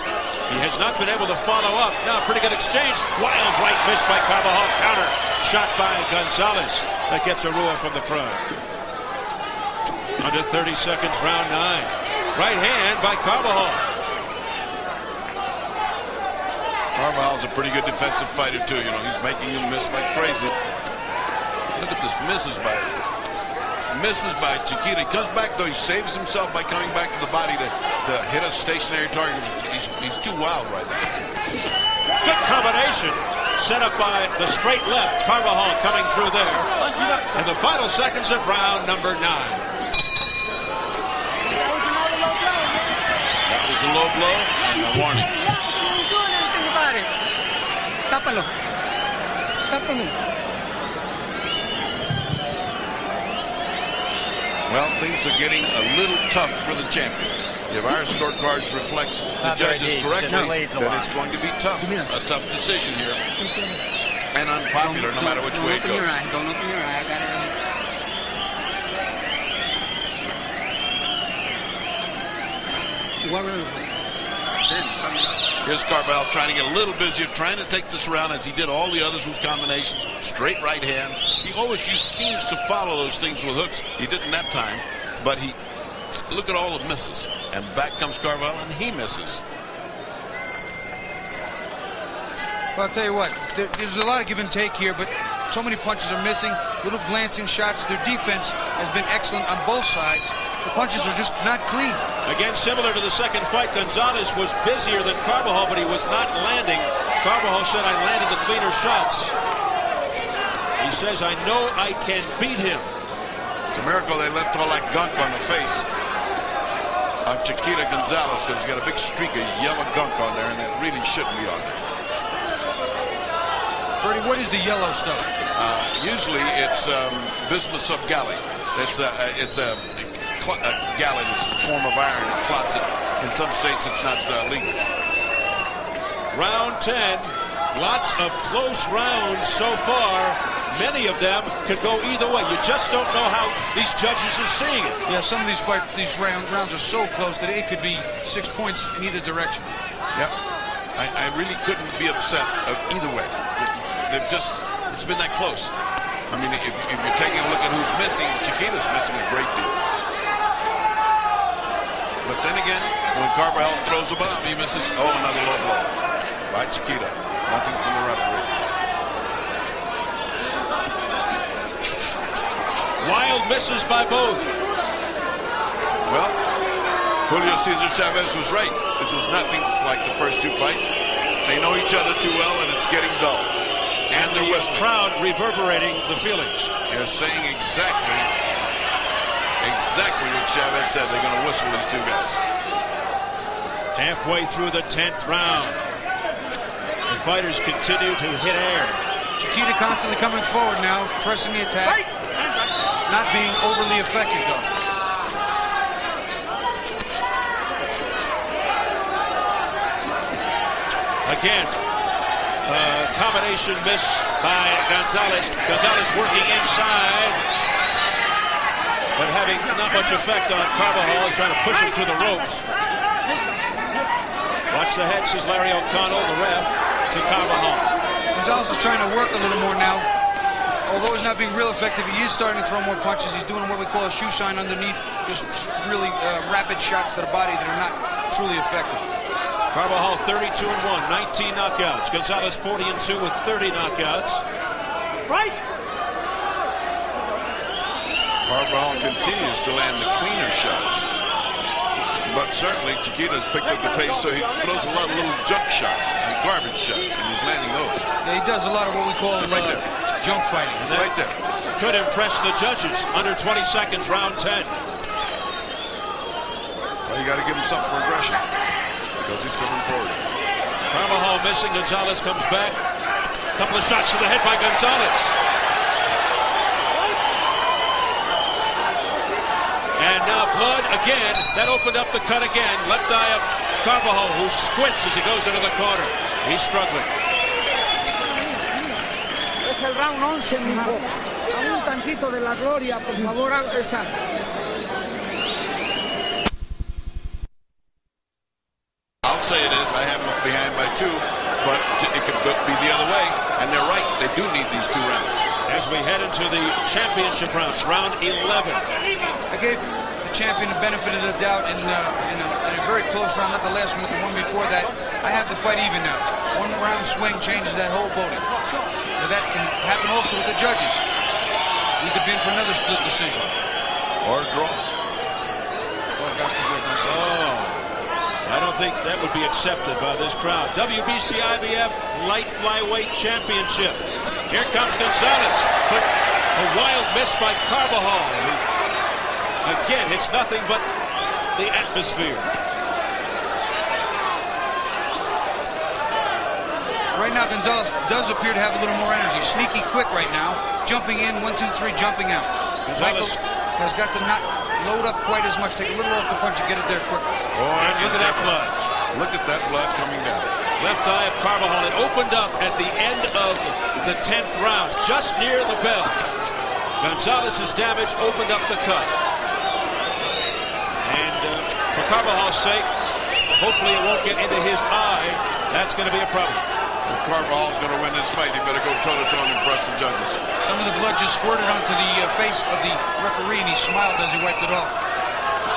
He has not been able to follow up. Now, pretty good exchange. Wild right miss by Carbajal. Counter shot by Gonzalez. That gets a roar from the crowd. Under 30 seconds, round 9. Right hand by Carbajal. Carvajal's a pretty good defensive fighter, too. You know, he's making him miss like crazy. Look at this misses by Chiquita. He comes back, though. He saves himself by coming back to the body to hit a stationary target. He's too wild right now. Good combination set up by the straight left. Carbajal coming through there. In the final seconds of round number 9. That was a low blow and a warning. He's doing anything about it. Tápalo. Tápalo. Well, things are getting a little tough for the champion. If our scorecards reflect the judges correctly, then it's going to be tough. A tough decision here. And unpopular, no matter which way it goes. Don't open your eye. I got it right. What round? Here's Carbajal trying to get a little busier, trying to take this round as he did all the others with combinations. Straight right hand. He always seems to follow those things with hooks. He didn't that time, but look at all the misses. And back comes Carbajal, and he misses. Well, I'll tell you what, there's a lot of give and take here, but so many punches are missing, little glancing shots. Their defense has been excellent on both sides. The punches are just not clean. Again, similar to the second fight, Gonzalez was busier than Carbajal, but he was not landing. Carbajal said, I landed the cleaner shots. He says, I know I can beat him. It's a miracle they left all that gunk on the face of Chiquita Gonzalez, because he's got a big streak of yellow gunk on there, and it really shouldn't be on there. Bertie, what is the yellow stuff? Usually it's bismuth subgallic. It's a gallet is a form of iron. It clots it. In some states it's not legal. Round 10. Lots of close rounds so far. Many of them could go either way. You just don't know how these judges are seeing it. Yeah, some of these rounds are so close that it could be 6 points in either direction. Yep. I really couldn't be upset either way. It's been that close. I mean, if you're taking a look at who's missing, Chiquita's missing a great deal. But then again, when Carbajal throws a bomb, he misses. Oh, another low blow by Chiquita. Nothing from the referee. Wild misses by both. Well, Julio Cesar Chavez was right. This is nothing like the first two fights. They know each other too well, and it's getting dull. And they're whistling. Crowd reverberating the feelings. They're saying exactly what Chavez said. They're going to whistle these two guys. Halfway through the 10th round. The fighters continue to hit air. Chiquita constantly coming forward now, pressing the attack. Not being overly effective, though. Again, combination miss by Gonzalez. Gonzalez working inside, but having not much effect on Carbajal. He's trying to push him through the ropes. Watch the head, says Larry O'Connell, the ref, to Carbajal. Gonzalez is trying to work a little more now. Although he's not being real effective, he is starting to throw more punches. He's doing what we call a shoe shine underneath, just really rapid shots to the body that are not truly effective. Carbajal 32-1, 19 knockouts. Gonzalez 40-2 with 30 knockouts. Right. Carbajal continues to land the cleaner shots, but certainly Chiquita's picked up the pace, so he throws a lot of little junk shots, garbage shots, and he's landing those. Yeah, he does a lot of what we call junk fighting. And right there. Could impress the judges. Under 20 seconds, round 10. Well, you got to give him something for aggression, because he's coming forward. Carbajal missing. Gonzalez comes back. A couple of shots to the head by Gonzalez. And now blood again. That opened up the cut again. Left eye of Carbajal, who squints as he goes into the corner. He's struggling. Es el round 11, mijo. A un tantito de la gloria, por favor, esa. I'll say it is. I have him up behind by 2, but it could be the other way. And they're right. They do need these 2 rounds. As we head into the championship rounds, round 11. I gave the champion the benefit of the doubt in a very close round, not the last one, but the one before that. I have the fight even now. 1 round swing changes that whole voting. Now that can happen also with the judges. We could be in for another split decision. Or a draw. I don't think that would be accepted by this crowd. WBC IBF Light Flyweight Championship. Here comes Gonzalez. But a wild miss by Carbajal. Again, it's nothing but the atmosphere. Right now, Gonzalez does appear to have a little more energy. Sneaky quick right now. Jumping in, 1, 2, 3, jumping out. Gonzalez has got to not load up quite as much. Take a little off the punch and get it there quick. Oh, and look at that blood. Look at that blood coming down. Left eye of Carbajal. It opened up at the end of the 10th round, just near the bell. Gonzalez's damage opened up the cut. And for Carvajal's sake, Hopefully it won't get into his eye. That's going to be a problem. If Carvajal's going to win this fight, he better go toe-to-toe and impress the judges. Some of the blood just squirted onto the face of the referee, and he smiled as he wiped it off.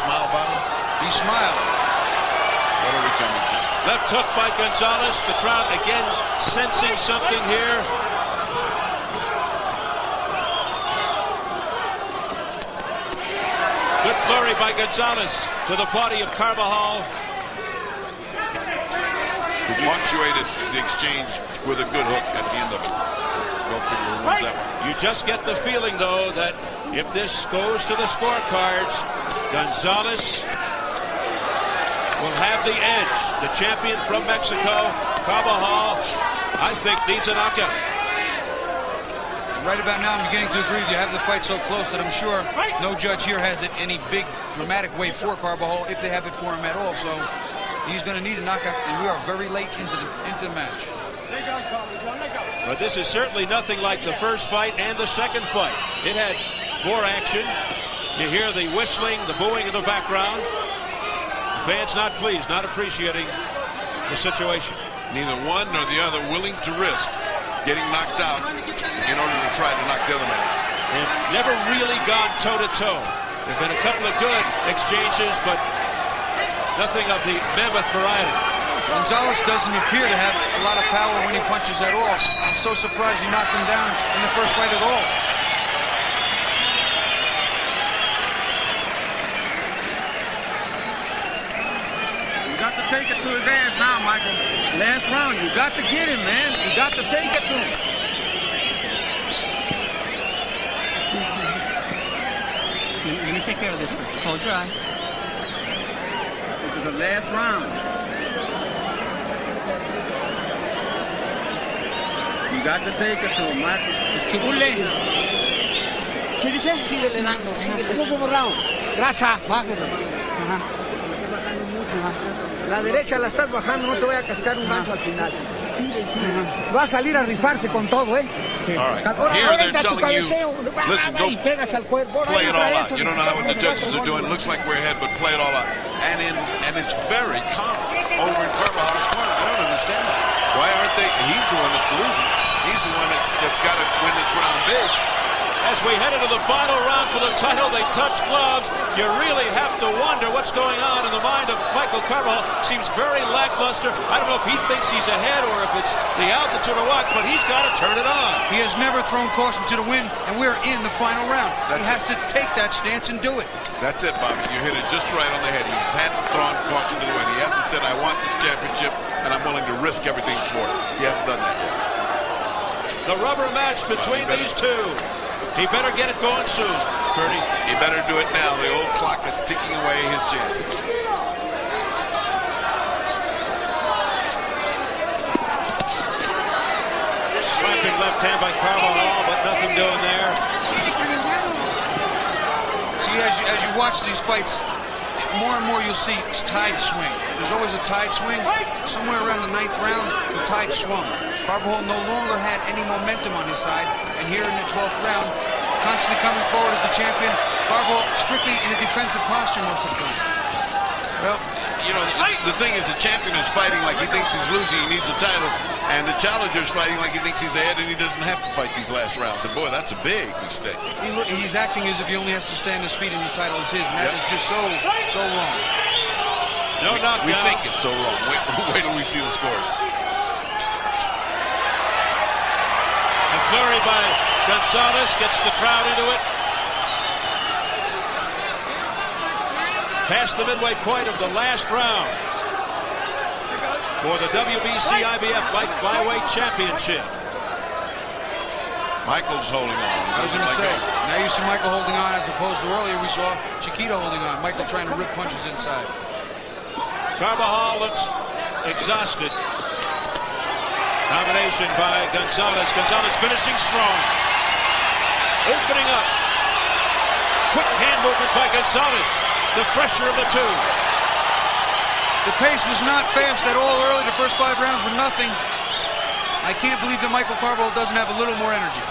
Smile, Bobby? He smiled. What are we coming to? Left hook by Gonzalez. The crowd again sensing something here. Good flurry by Gonzalez to the body of Carbajal. Who punctuated the exchange with a good hook at the end of it. Go figure who wins that one. You just get the feeling, though, that if this goes to the scorecards, Gonzalez will have the edge. The champion from Mexico, Carbajal, I think needs a knockout. Right about now, I'm beginning to agree with you. Have the fight so close that I'm sure no judge here has it any big, dramatic way for Carbajal, if they have it for him at all. So he's going to need a knockout, and we are very late into the match. But this is certainly nothing like the first fight and the second fight. It had more action. You hear the whistling, the booing in the background. The fans not pleased, not appreciating the situation. Neither one nor the other willing to risk getting knocked out in order to try to knock the other man out. They've never really gone toe-to-toe. There have been a couple of good exchanges, but nothing of the mammoth variety. Gonzalez doesn't appear to have a lot of power when he punches at all. I'm so surprised he knocked him down in the first fight at all. You got to take it to his ass now, Michael. Last round, you got to get him, man. You got to take it to him. Let me take care of this first. Close your eye. This is the last round. You got to take it to him, Michael. Just keep it. ¿Qué dice? Síguele dando, síguele. Es el último round. Raza, bájalo. Ajá. La derecha la estás bajando, no te voy a cascar un gancho al final. Va a salir a rifarse con todo, ¿eh? Sí. All right. Here they're telling you, listen, go play it all out. You don't know what the judges are doing. It looks like we're ahead, but play it all out. And it's very calm over in Carvajal's corner. I don't understand that. Why aren't they? He's the one that's losing. He's the one that's got to win this round big. As we head into the final round for the title, they touch gloves. You really have to wonder what's going on in the mind of Michael Carbajal. Seems very lackluster. I don't know if he thinks he's ahead or if it's the altitude or what, but he's got to turn it on. He has never thrown caution to the wind, and we're in the final round. He has to take that stance and do it. That's it, Bobby. You hit it just right on the head. He's hadn't thrown caution to the wind. He hasn't said, I want the championship, and I'm willing to risk everything for it. He hasn't done that yet. The rubber match between these two. He better get it going soon, Ferdy. He better do it now. The old clock is ticking away his chances. Slapping left hand by Carbajal, but nothing doing there. See, as you watch these fights, more and more you'll see it's tide swing. There's always a tide swing. Somewhere around the 9th round, the tide swung. Carbajal no longer had any momentum on his side, and here in the 12th round, constantly coming forward as the champion, Carbajal strictly in a defensive posture most of the time. Well, you know, the thing is, the champion is fighting like he thinks he's losing, he needs a title, and the challenger's fighting like he thinks he's ahead and he doesn't have to fight these last rounds. And boy, that's a big mistake. He's acting as if he only has to stand his feet and the title is his, and that is just so wrong. No knockdowns. We think it's so wrong. Wait till we see the scores. A flurry by Gonzalez gets the crowd into it. Past the midway point of the last round for the WBC IBF Light Flyweight Championship. Michael's holding on. I was going to say, now you see Michael holding on as opposed to earlier we saw Chiquita holding on. Michael trying to rip punches inside. Carbajal looks exhausted. Combination by Gonzalez. Gonzalez finishing strong. Opening up. Quick hand movement by Gonzalez. The fresher of the two. The pace was not fast at all early. The first 5 rounds were nothing. I can't believe that Michael Carbajal doesn't have a little more energy.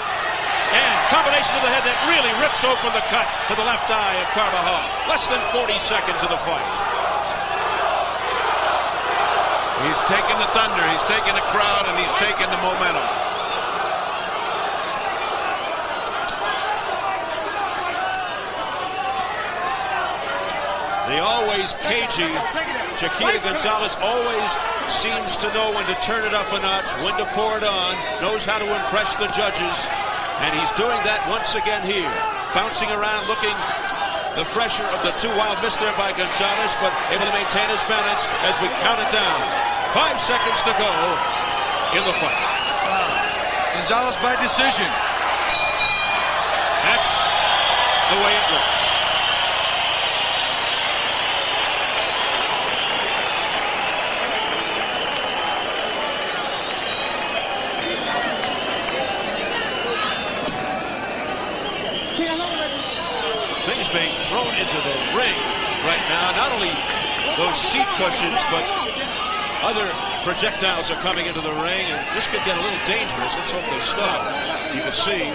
And combination of the head that really rips open the cut to the left eye of Carbajal. Less than 40 seconds of the fight. He's taking the thunder, he's taking the crowd, and he's taking the momentum. The always cagey Chiquita Gonzalez always seems to know when to turn it up a notch, when to pour it on, knows how to impress the judges, and he's doing that once again here. Bouncing around, looking the fresher of the two wild miss there by Gonzalez, but able to maintain his balance as we count it down. 5 seconds to go in the fight. Gonzalez by decision. That's the way it looks. Things being thrown into the ring right now. Not only those seat cushions, but other projectiles are coming into the ring, and this could get a little dangerous. Let's hope they stop. You can see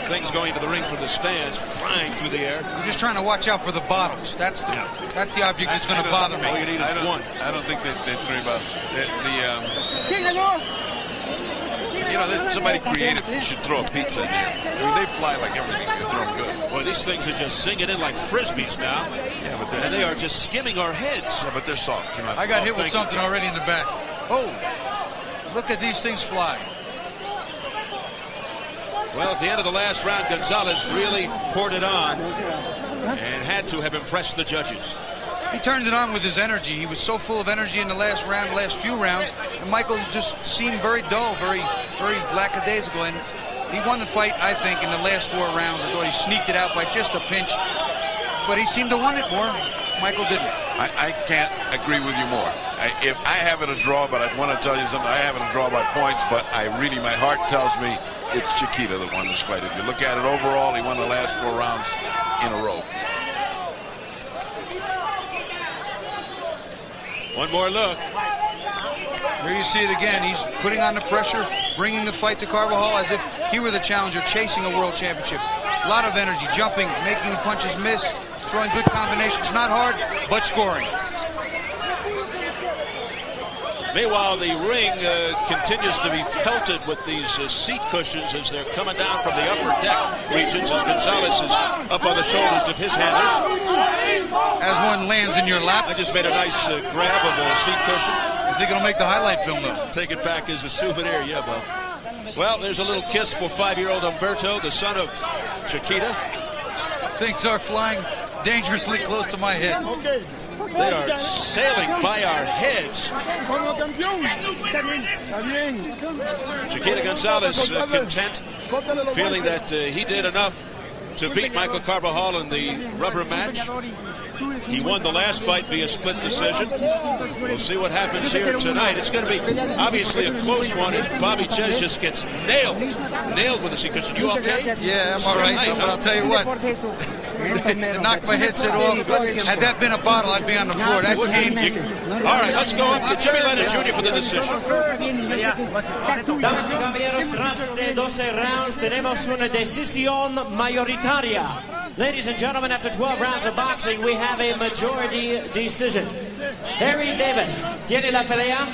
things going to the ring from the stands, flying through the air. I'm just trying to watch out for the bottles. That's the object that's going to bother me. All you need is one. I don't think they threw about you know, somebody creative should throw a pizza in here. I mean, they fly like everything. They throw them good. Boy, these things are just singing in like frisbees now. Yeah, but and they are just skimming our heads. Yeah, but they're soft. You know, I got hit with something already in the back. Oh, look at these things fly. Well, at the end of the last round, Gonzalez really poured it on and had to have impressed the judges. He turned it on with his energy. He was so full of energy in the last few rounds, and Michael just seemed very dull, very lackadaisical. And he won the fight, I think, in the last 4 rounds. I thought he sneaked it out by just a pinch, but he seemed to want it more. Michael didn't. I can't agree with you more. If I have it a draw, but I want to tell you something, I have it a draw by points, but my heart tells me it's Chiquita that won this fight. If you look at it overall, he won the last 4 rounds in a row. One more look. Here you see it again. He's putting on the pressure, bringing the fight to Carbajal as if he were the challenger, chasing a world championship. A lot of energy, jumping, making the punches miss, throwing good combinations. Not hard, but scoring. Meanwhile, the ring continues to be pelted with these seat cushions as they're coming down from the upper deck regions as Gonzalez is up on the shoulders of his handlers. As one lands in your lap. I just made a nice grab of a seat cushion. You think it'll make the highlight film, though? Take it back as a souvenir, yeah, Bob. Well, there's a little kiss for 5-year-old Humberto, the son of Chiquita. Things are flying dangerously close to my head. They are sailing by our heads. Chiquita Gonzalez content, feeling that he did enough to beat Michael Carbajal in the rubber match. He won the last fight via split decision. We'll see what happens here tonight. It's going to be obviously a close one as Bobby Ches just gets nailed with the seat cushion. You okay? Yeah, I'm all right. But I'll tell you what. It knocked my headset off. Had that been a bottle, I'd be on the floor. That came. All right, let's go up to Jimmy Lennon Jr. for the decision. Damas y caballeros, tras de 12 rounds, tenemos una decisión mayoritaria. Ladies and gentlemen, after 12 rounds of boxing, we have a majority decision. Harry Davis tiene la pelea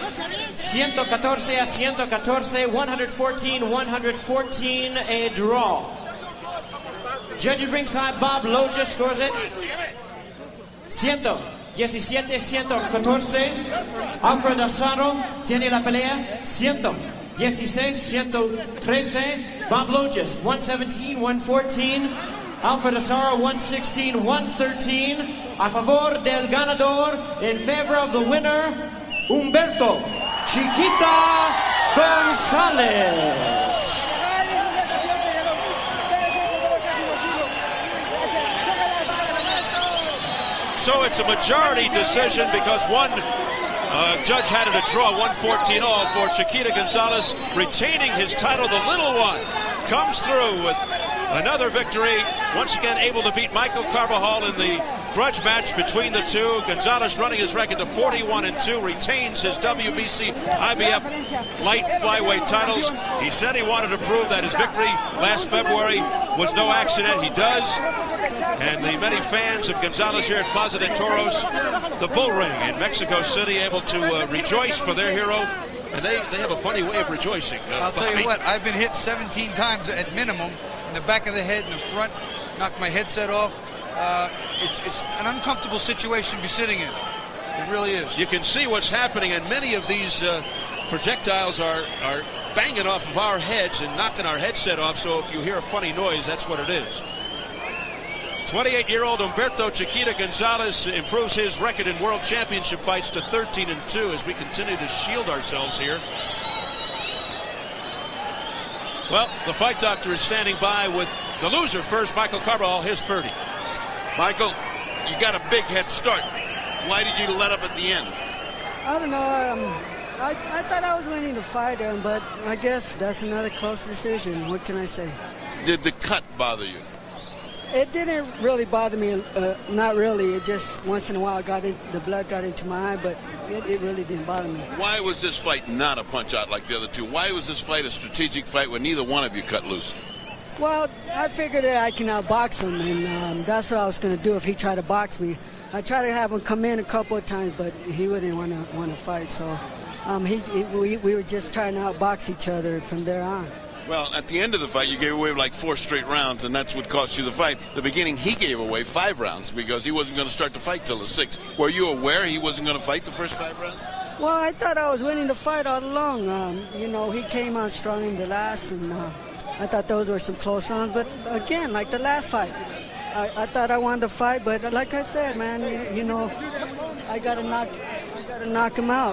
114-114, 114-114, a draw. Judge at ringside, Bob Loja scores it 117-114. Alfred Asaro tiene la pelea 116-113. Bob Lojas 117-114. Alfred Asaro 116-113. A favor del ganador, in favor of the winner, Humberto Chiquita Gonzalez. So it's a majority decision because one judge had it a draw, 114 all for Chiquita Gonzalez, retaining his title. The little one comes through with another victory, once again able to beat Michael Carbajal in the grudge match between the two. Gonzalez running his record to 41-2, retains his WBC IBF light flyweight titles. He said he wanted to prove that his victory last February was no accident. He does. And the many fans of Gonzalez here at Plaza de Toros, the Bull Ring in Mexico City, able to rejoice for their hero. And they have a funny way of rejoicing. I'll tell you what, I've been hit 17 times at minimum, in the back of the head, in the front, knocked my headset off. It's an uncomfortable situation to be sitting in. It really is. You can see what's happening, and many of these projectiles are banging off of our heads and knocking our headset off, so if you hear a funny noise, that's what it is. 28-year-old Humberto Chiquita Gonzalez improves his record in world championship fights to 13-2 as we continue to shield ourselves here. Well, the fight doctor is standing by with the loser first, Michael Carbajal, his 30. Michael, you got a big head start. Why did you let up at the end? I don't know. I thought I was winning the fight, but I guess that's another close decision. What can I say? Did the cut bother you? It didn't really bother me. Not really. It just once in a while the blood got into my eye, but it really didn't bother me. Why was this fight not a punch-out like the other two? Why was this fight a strategic fight when neither one of you cut loose? Well, I figured that I can outbox him, and that's what I was going to do if he tried to box me. I tried to have him come in a couple of times, but he wouldn't want to fight. So we were just trying to outbox each other from there on. Well, at the end of the fight, you gave away like 4 straight rounds, and that's what cost you the fight. The beginning, he gave away 5 rounds because he wasn't going to start the fight till the 6th. Were you aware he wasn't going to fight the first 5 rounds? Well, I thought I was winning the fight all along. He came on strong in the last, and I thought those were some close rounds. But again, like the last fight, I thought I won the fight. But like I said, man, I gotta knock him out.